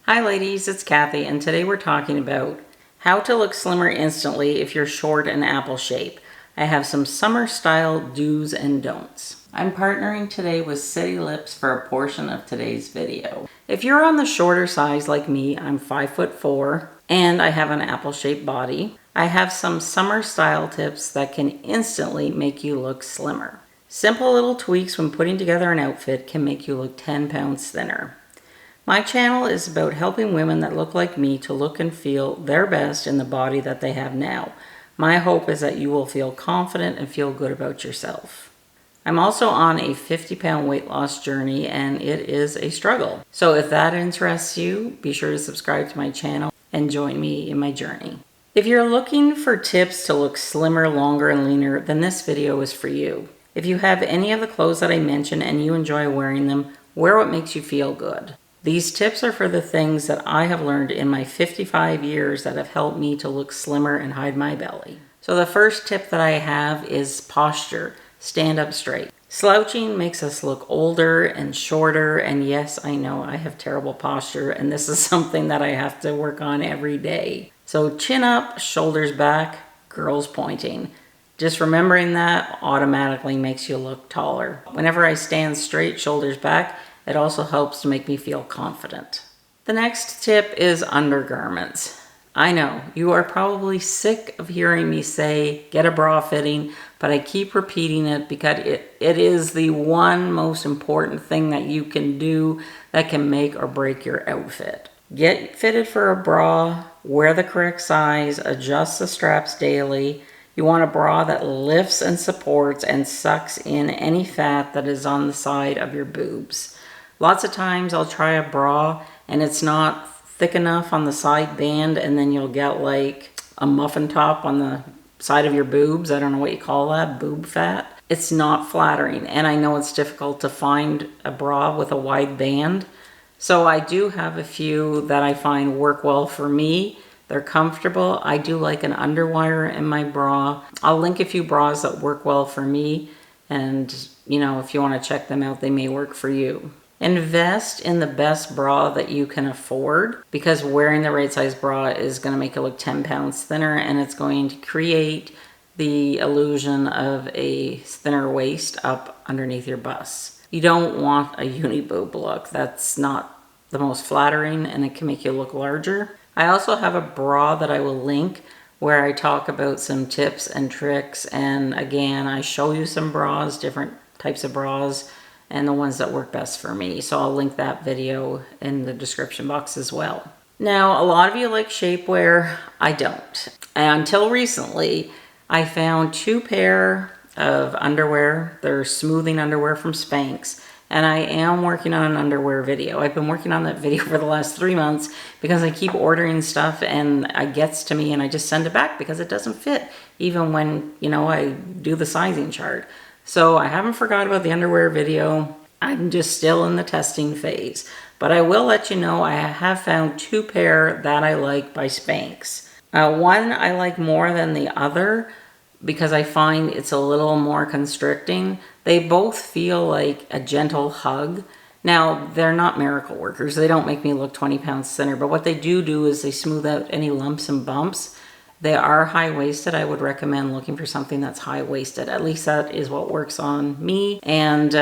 Hi ladies, it's Cathy, and today we're talking about how to look slimmer instantly if you're short and apple shape. I have some summer style do's and don'ts. I'm partnering today with City Lips for a portion of today's video. If you're on the shorter size like me, I'm 5'4", and I have an apple shaped body. I have some summer style tips that can instantly make you look slimmer. Simple little tweaks when putting together an outfit can make you look 10 pounds thinner. My channel is about helping women that look like me to look and feel their best in the body that they have now. My hope is that you will feel confident and feel good about yourself. I'm also on a 50-pound weight loss journey, and it is a struggle. So if that interests you, be sure to subscribe to my channel and join me in my journey. If you're looking for tips to look slimmer, longer, and leaner, then this video is for you. If you have any of the clothes that I mentioned and you enjoy wearing them, wear what makes you feel good. These tips are for the things that I have learned in my 55 years that have helped me to look slimmer and hide my belly. So the first tip that I have is posture. Stand up straight. Slouching makes us look older and shorter, and yes, I know I have terrible posture, and this is something that I have to work on every day. So chin up, shoulders back, girls pointing. Just remembering that automatically makes you look taller. Whenever I stand straight, shoulders back, it also helps to make me feel confident. The next tip is undergarments. I know, you are probably sick of hearing me say, get a bra fitting, but I keep repeating it because it is the one most important thing that you can do that can make or break your outfit. Get fitted for a bra, wear the correct size, adjust the straps daily. You want a bra that lifts and supports and sucks in any fat that is on the side of your boobs. Lots of times I'll try a bra and it's not thick enough on the side band, and then you'll get like a muffin top on the side of your boobs. I don't know what you call that, boob fat. It's not flattering, and I know it's difficult to find a bra with a wide band. So I do have a few that I find work well for me. They're comfortable. I do like an underwire in my bra. I'll link a few bras that work well for me, and you know, if you want to check them out, they may work for you. Invest in the best bra that you can afford, because wearing the right size bra is going to make it look 10 pounds thinner, and it's going to create the illusion of a thinner waist up underneath your bust. You don't want a uni boob look. That's not the most flattering, and it can make you look larger. I also have a bra that I will link where I talk about some tips and tricks, and again, I show you some bras, different types of bras, and the ones that work best for me. So I'll link that video in the description box as well. Now, a lot of you like shapewear. I don't. And until recently, I found 2 pair of underwear. They're smoothing underwear from Spanx. And I am working on an underwear video. I've been working on that video for the last 3 months because I keep ordering stuff and it gets to me and I just send it back because it doesn't fit, even when, you know, I do the sizing chart. So I haven't forgot about the underwear video. I'm just still in the testing phase. But I will let you know I have found 2 pair that I like by Spanx. One I like more than the other because I find it's a little more constricting. They both feel like a gentle hug. Now, they're not miracle workers. They don't make me look 20 pounds thinner, but what they do is they smooth out any lumps and bumps. They are high-waisted. I would recommend looking for something that's high-waisted. At least that is what works on me. And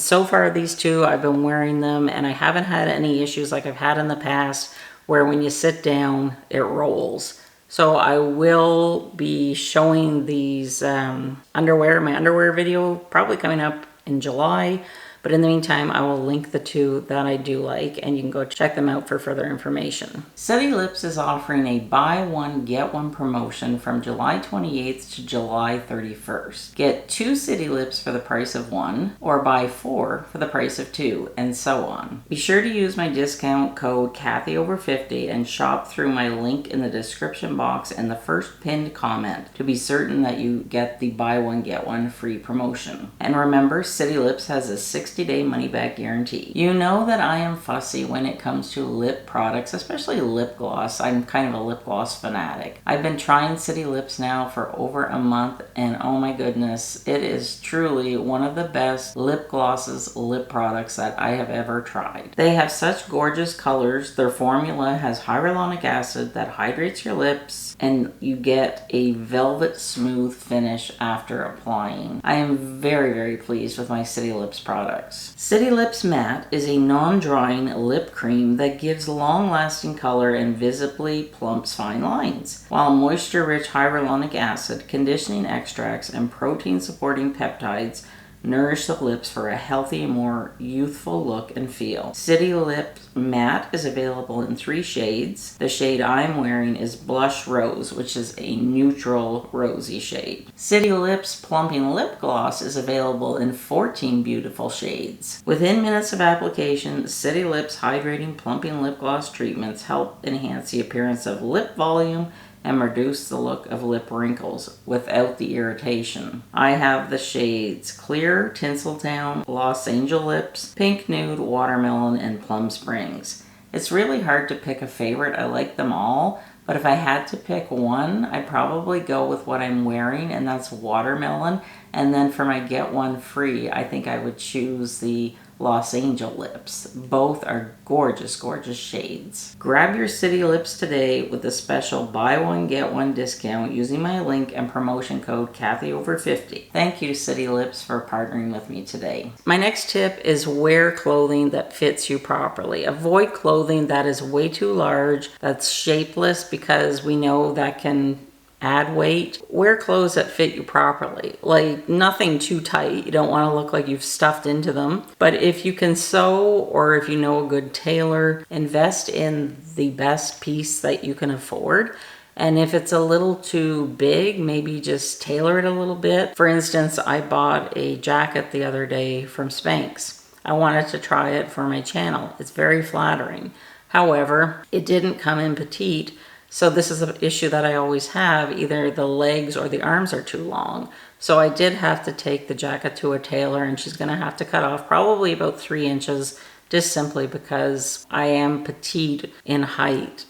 so far, these 2, I've been wearing them, and I haven't had any issues like I've had in the past where when you sit down, it rolls. So I will be showing these my underwear video, probably coming up in July. But in the meantime, I will link the 2 that I do like, and you can go check them out for further information. City Lips is offering a buy one, get one promotion from July 28th to July 31st. Get 2 City Lips for the price of 1, or buy 4 for the price of 2, and so on. Be sure to use my discount code CathyOver50 and shop through my link in the description box and the first pinned comment to be certain that you get the buy one, get one free promotion. And remember, City Lips has a 60 60-day money-back guarantee. You know that I am fussy when it comes to lip products, especially lip gloss. I'm kind of a lip gloss fanatic. I've been trying City Lips now for over a month, and oh my goodness, it is truly one of the best lip glosses, lip products that I have ever tried. They have such gorgeous colors. Their formula has hyaluronic acid that hydrates your lips, and you get a velvet smooth finish after applying. I am very, very pleased with my City Lips products. City Lips Matte is a non-drying lip cream that gives long-lasting color and visibly plumps fine lines, while moisture-rich hyaluronic acid, conditioning extracts, and protein-supporting peptides nourish the lips for a healthy, more youthful look and feel. City Lips Matte is available in 3 shades. The shade I'm wearing is Blush Rose, which is a neutral rosy shade. City Lips Plumping Lip Gloss is available in 14 beautiful shades. Within minutes of application, City Lips Hydrating Plumping Lip Gloss treatments help enhance the appearance of lip volume and reduce the look of lip wrinkles without the irritation. I have the shades Clear, Tinseltown, Los Angeles Lips, Pink Nude, Watermelon, and Plum Springs. It's really hard to pick a favorite. I like them all, but if I had to pick one, I'd probably go with what I'm wearing, and that's Watermelon. And then for my get one free, I think I would choose the Los Angeles Lips. Both are gorgeous, gorgeous shades. Grab your City Lips today with a special buy one, get one discount using my link and promotion code CathyOver50. Thank you, City Lips, for partnering with me today. My next tip is wear clothing that fits you properly. Avoid clothing that is way too large, that's shapeless, because we know that can add weight. Wear clothes that fit you properly, like nothing too tight. You don't want to look like you've stuffed into them. But if you can sew, or if you know a good tailor, invest in the best piece that you can afford. And if it's a little too big, maybe just tailor it a little bit. For instance, I bought a jacket the other day from Spanx. I wanted to try it for my channel. It's very flattering. However, it didn't come in petite. So this is an issue that I always have. Either the legs or the arms are too long. So I did have to take the jacket to a tailor, and she's going to have to cut off probably about 3 inches, just simply because I am petite in height.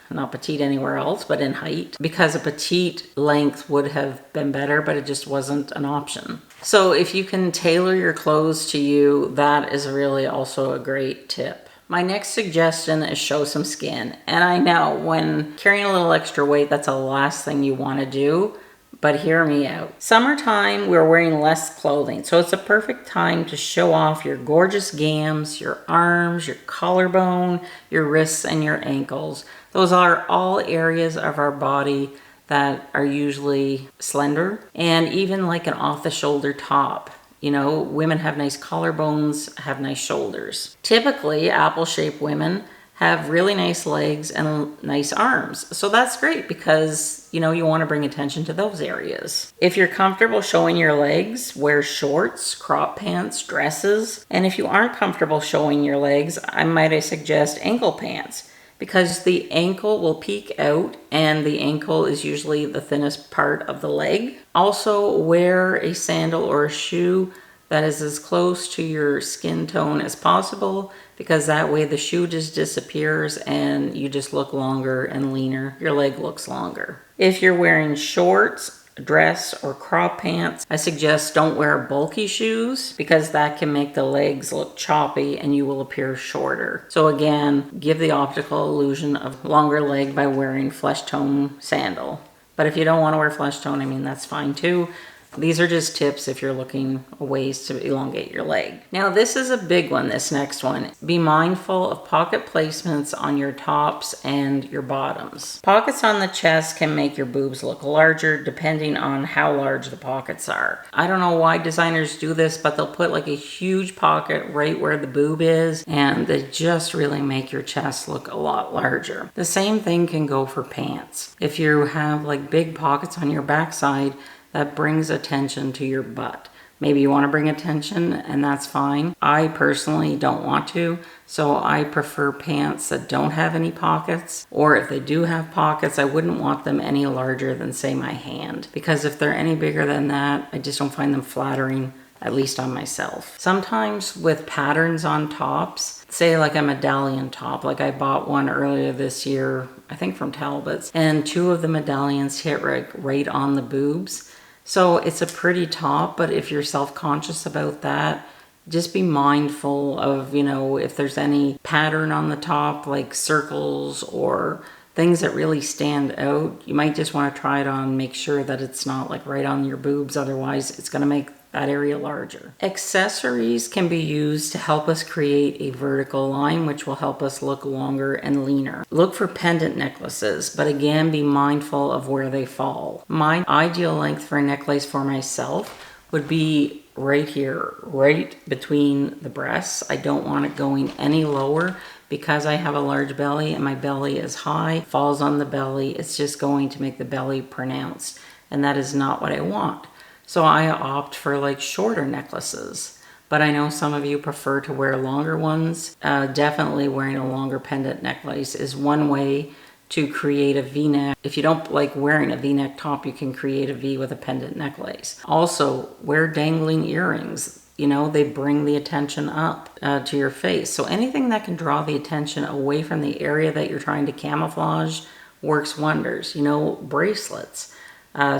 Not petite anywhere else, but in height. Because a petite length would have been better, but it just wasn't an option. So if you can tailor your clothes to you, that is really also a great tip. My next suggestion is show some skin. And I know when carrying a little extra weight, that's the last thing you want to do, but hear me out. Summertime, we're wearing less clothing, so it's a perfect time to show off your gorgeous gams, your arms, your collarbone, your wrists, and your ankles. Those are all areas of our body that are usually slender, and even like an off-the-shoulder top. You know, women have nice collarbones, have nice shoulders. Typically, apple-shaped women have really nice legs and nice arms. So that's great because, you know, you want to bring attention to those areas. If you're comfortable showing your legs, wear shorts, crop pants, dresses. And if you aren't comfortable showing your legs, I suggest ankle pants, because the ankle will peek out, and the ankle is usually the thinnest part of the leg. Also, wear a sandal or a shoe that is as close to your skin tone as possible, because that way the shoe just disappears and you just look longer and leaner. Your leg looks longer. If you're wearing shorts, dress, or crop pants, I suggest don't wear bulky shoes, because that can make the legs look choppy and you will appear shorter. So again, give the optical illusion of longer leg by wearing flesh tone sandal. But if you don't want to wear flesh tone, I mean, that's fine too. These are just tips if you're looking ways to elongate your leg. Now this is a big one, this next one. Be mindful of pocket placements on your tops and your bottoms. Pockets on the chest can make your boobs look larger depending on how large the pockets are. I don't know why designers do this, but they'll put like a huge pocket right where the boob is, and they just really make your chest look a lot larger. The same thing can go for pants. If you have like big pockets on your backside, that brings attention to your butt. Maybe you want to bring attention, and that's fine. I personally don't want to, so I prefer pants that don't have any pockets, or if they do have pockets, I wouldn't want them any larger than, say, my hand, because if they're any bigger than that, I just don't find them flattering at least on myself. Sometimes with patterns on tops, say like a medallion top, like I bought one earlier this year, I think from Talbot's, and 2 of the medallions hit right on the boobs. So it's a pretty top, but if you're self-conscious about that, just be mindful of, you know, if there's any pattern on the top, like circles or things that really stand out. You might just want to try it on, make sure that it's not like right on your boobs, otherwise it's going to make that area larger. Accessories can be used to help us create a vertical line, which will help us look longer and leaner. Look for pendant necklaces, but again, be mindful of where they fall. My ideal length for a necklace for myself would be right here, right between the breasts. I don't want it going any lower because I have a large belly and my belly is high, falls on the belly. It's just going to make the belly pronounced, and that is not what I want. So I opt for like shorter necklaces, but I know some of you prefer to wear longer ones. Definitely wearing a longer pendant necklace is one way to create a V-neck. If you don't like wearing a V-neck top, you can create a V with a pendant necklace. Also, wear dangling earrings. You know, they bring the attention up to your face. So anything that can draw the attention away from the area that you're trying to camouflage works wonders. You know, bracelets,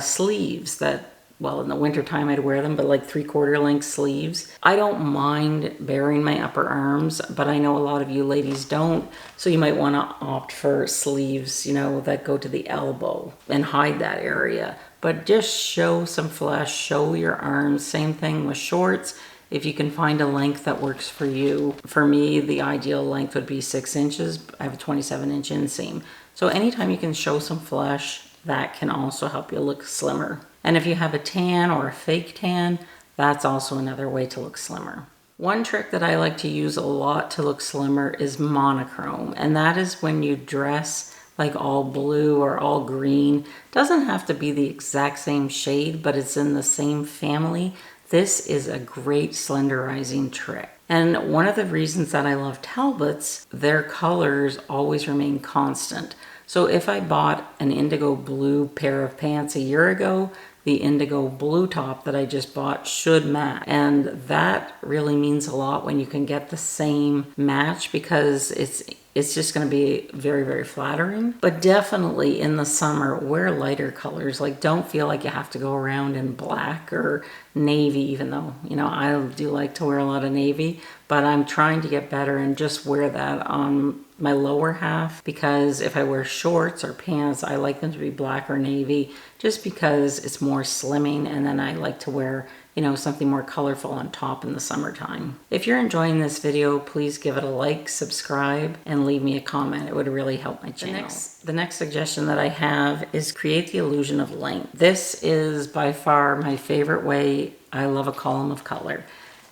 sleeves that, well, in the wintertime I'd wear them, but like 3/4 length sleeves. I don't mind baring my upper arms, but I know a lot of you ladies don't. So you might want to opt for sleeves, you know, that go to the elbow and hide that area. But just show some flesh, show your arms. Same thing with shorts. If you can find a length that works for you. For me, the ideal length would be 6 inches. I have a 27-inch inseam. So anytime you can show some flesh, that can also help you look slimmer. And if you have a tan or a fake tan, that's also another way to look slimmer. One trick that I like to use a lot to look slimmer is monochrome. And that is when you dress like all blue or all green. Doesn't have to be the exact same shade, but it's in the same family. This is a great slenderizing trick. And one of the reasons that I love Talbot's, their colors always remain constant. So if I bought an indigo blue pair of pants a year ago, the indigo blue top that I just bought should match. And that really means a lot when you can get the same match, because it's just going to be very, very flattering. But definitely in the summer, wear lighter colors. Like, don't feel like you have to go around in black or navy, even though, you know, I do like to wear a lot of navy, but I'm trying to get better and just wear that on my lower half, because if I wear shorts or pants, I like them to be black or navy just because it's more slimming, and then I like to wear, you know, something more colorful on top in the summertime. If you're enjoying this video, please give it a like, subscribe, and leave me a comment. It would really help my channel. The next suggestion that I have is create the illusion of length. This is by far my favorite way. I love a column of color.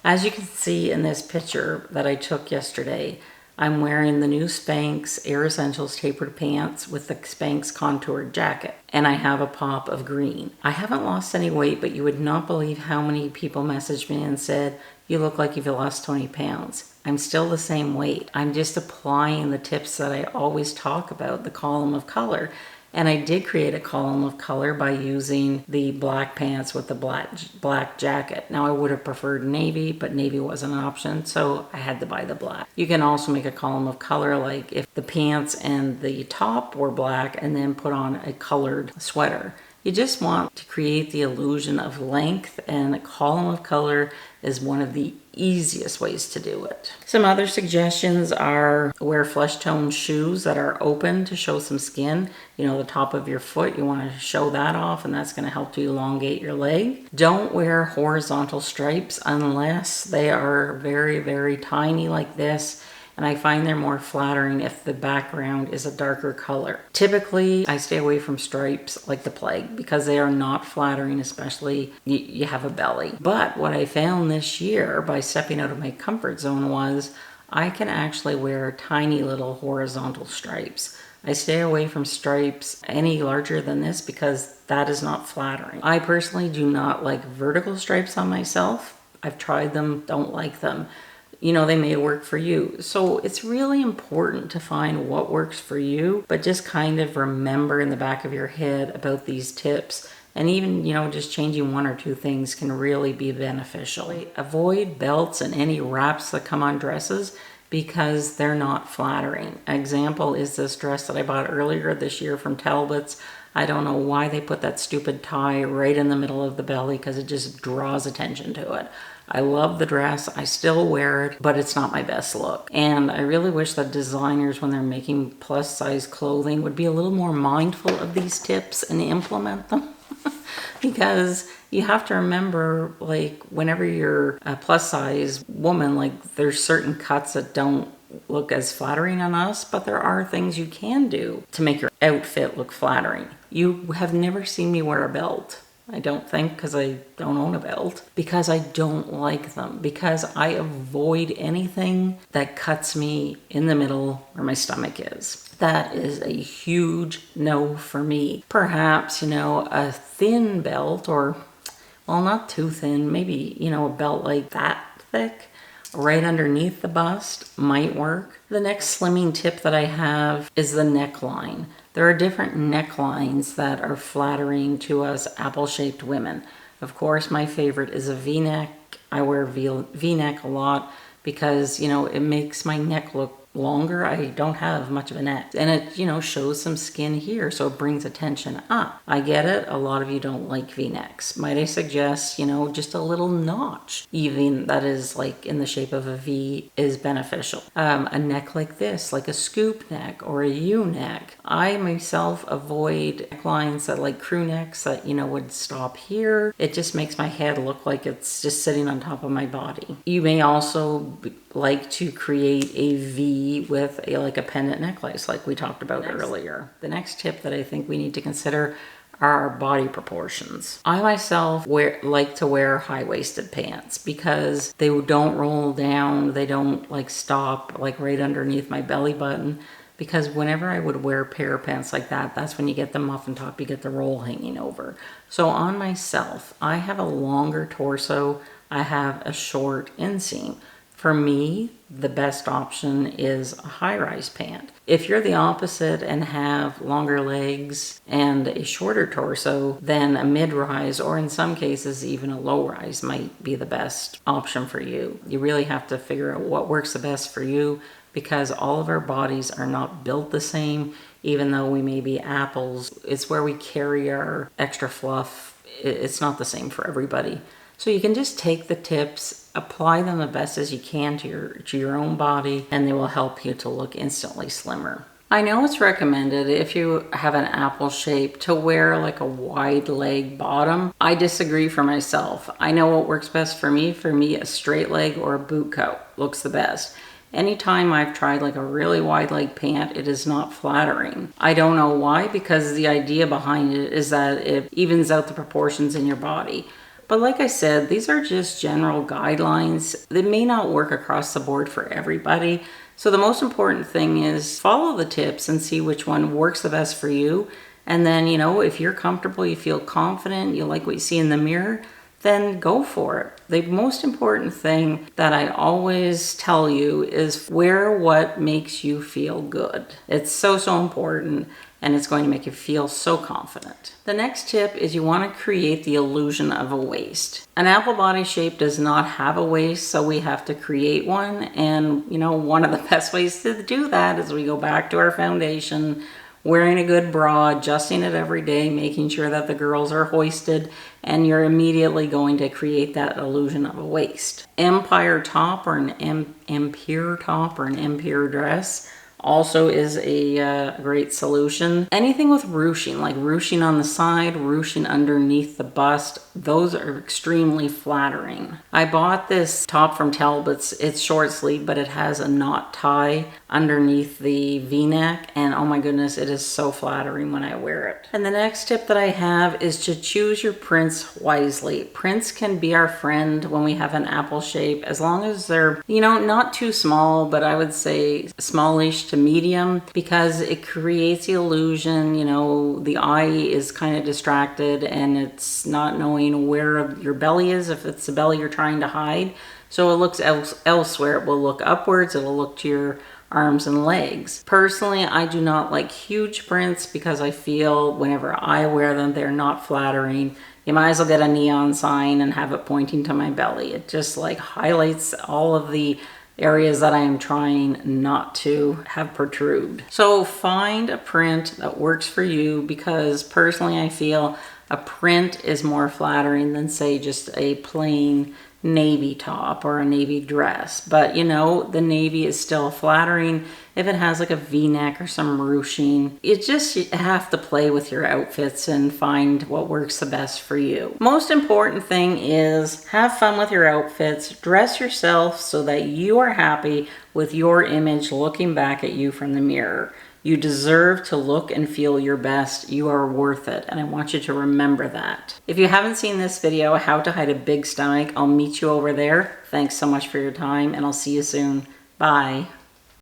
As you can see in this picture that I took yesterday, I'm wearing the new Spanx Air Essentials tapered pants with the Spanx contoured jacket, and I have a pop of green. I haven't lost any weight, but you would not believe how many people messaged me and said, "You look like you've lost 20 pounds. I'm still the same weight. I'm just applying the tips that I always talk about, the column of color. And I did create a column of color by using the black pants with the black jacket. Now I would have preferred navy, but navy wasn't an option, so I had to buy the black. You can also make a column of color, like if the pants and the top were black, and then put on a colored sweater. You just want to create the illusion of length, and a column of color is one of the easiest ways to do it. Some other suggestions are wear flesh tone shoes that are open to show some skin. You know, the top of your foot, you want to show that off, and that's going to help to elongate your leg. Don't wear horizontal stripes unless they are very, very tiny like this. And I find they're more flattering if the background is a darker color. Typically, I stay away from stripes like the plague because they are not flattering, especially you have a belly. But what I found this year by stepping out of my comfort zone was I can actually wear tiny little horizontal stripes. I stay away from stripes any larger than this because that is not flattering. I personally do not like vertical stripes on myself. I've tried them, don't like them. You know, they may work for you. So it's really important to find what works for you, but just kind of remember in the back of your head about these tips And even, just changing one or two things can really be beneficial. Avoid belts and any wraps that come on dresses because they're not flattering. Example is this dress that I bought earlier this year from Talbot's. I don't know why they put that stupid tie right in the middle of the belly because it just draws attention to it. I love the dress, I still wear it, but it's not my best look. And I really wish that designers, when they're making plus size clothing, would be a little more mindful of these tips and implement them. Because you have to remember, like, whenever you're a plus size woman, like, there's certain cuts that don't look as flattering on us, but there are things you can do to make your outfit look flattering. You have never seen me wear a belt. I don't think, because I don't own a belt, because I don't like them, because I avoid anything that cuts me in the middle where my stomach is. That is a huge no for me. Perhaps, a thin belt, or, well, not too thin, maybe, a belt like that thick, right underneath the bust might work. The next slimming tip that I have is the neckline. There are different necklines that are flattering to us apple-shaped women. Of course, my favorite is a V-neck. I wear V-neck a lot because, it makes my neck look longer. I don't have much of a neck. And it, shows some skin here, so it brings attention up. I get it. A lot of you don't like V-necks. Might I suggest, just a little notch, even that is like in the shape of a V, is beneficial. A neck like this, like a scoop neck or a U-neck. I myself avoid necklines that like crew necks that, would stop here. It just makes my head look like it's just sitting on top of my body. You may also like to create a V with like a pendant necklace like we talked about earlier. The next tip that I think we need to consider are our body proportions. I myself like to wear high-waisted pants because they don't roll down, they don't like stop like right underneath my belly button, because whenever I would wear a pair of pants like that, that's when you get the muffin top, you get the roll hanging over. So on myself, I have a longer torso, I have a short inseam. For me, the best option is a high-rise pant. If you're the opposite and have longer legs and a shorter torso, then a mid-rise, or in some cases even a low-rise, might be the best option for you. You really have to figure out what works the best for you, because all of our bodies are not built the same. Even though we may be apples, it's where we carry our extra fluff. It's not the same for everybody. So you can just take the tips, apply them the best as you can to your own body, and they will help you to look instantly slimmer. I know it's recommended if you have an apple shape to wear like a wide leg bottom. I disagree for myself. I know what works best for me. For me, a straight leg or a boot cut looks the best. Anytime I've tried like a really wide leg pant, it is not flattering. I don't know why, because the idea behind it is that it evens out the proportions in your body. But like I said, these are just general guidelines. They may not work across the board for everybody. So the most important thing is follow the tips and see which one works the best for you. And then, if you're comfortable, you feel confident, you like what you see in the mirror, then go for it. The most important thing that I always tell you is wear what makes you feel good. It's so important, and it's going to make you feel so confident. The next tip is you want to create the illusion of a waist. An apple body shape does not have a waist, so we have to create one. And one of the best ways to do that is we go back to our foundation, wearing a good bra, adjusting it every day, making sure that the girls are hoisted, and you're immediately going to create that illusion of a waist. Empire top or an empire top or an empire dress also is a great solution. Anything with ruching, like ruching on the side, ruching underneath the bust, those are extremely flattering. I bought this top from Talbot's. It's short sleeve, but it has a knot tie underneath the V-neck, and oh my goodness, it is so flattering when I wear it. And the next tip that I have is to choose your prints wisely. Prints can be our friend when we have an apple shape, as long as they're, not too small, but I would say smallish to medium, because it creates the illusion, the eye is kind of distracted and it's not knowing where your belly is, if it's the belly you're trying to hide. So it looks elsewhere. It will look upwards, it'll look to your arms and legs. Personally, I do not like huge prints because I feel whenever I wear them, they're not flattering. You might as well get a neon sign and have it pointing to my belly. It just like highlights all of the areas that I am trying not to have protrude. So find a print that works for you, because personally I feel a print is more flattering than say just a plain navy top or a navy dress. But you know, the navy is still flattering if it has like a v-neck or some ruching. You have to play with your outfits and find what works the best for you. Most important thing is have fun with your outfits. Dress yourself so that you are happy with your image looking back at you from the mirror. You deserve to look and feel your best. You are worth it, and I want you to remember that. If you haven't seen this video, how to hide a big stomach, I'll meet you over there. Thanks so much for your time, and I'll see you soon. Bye.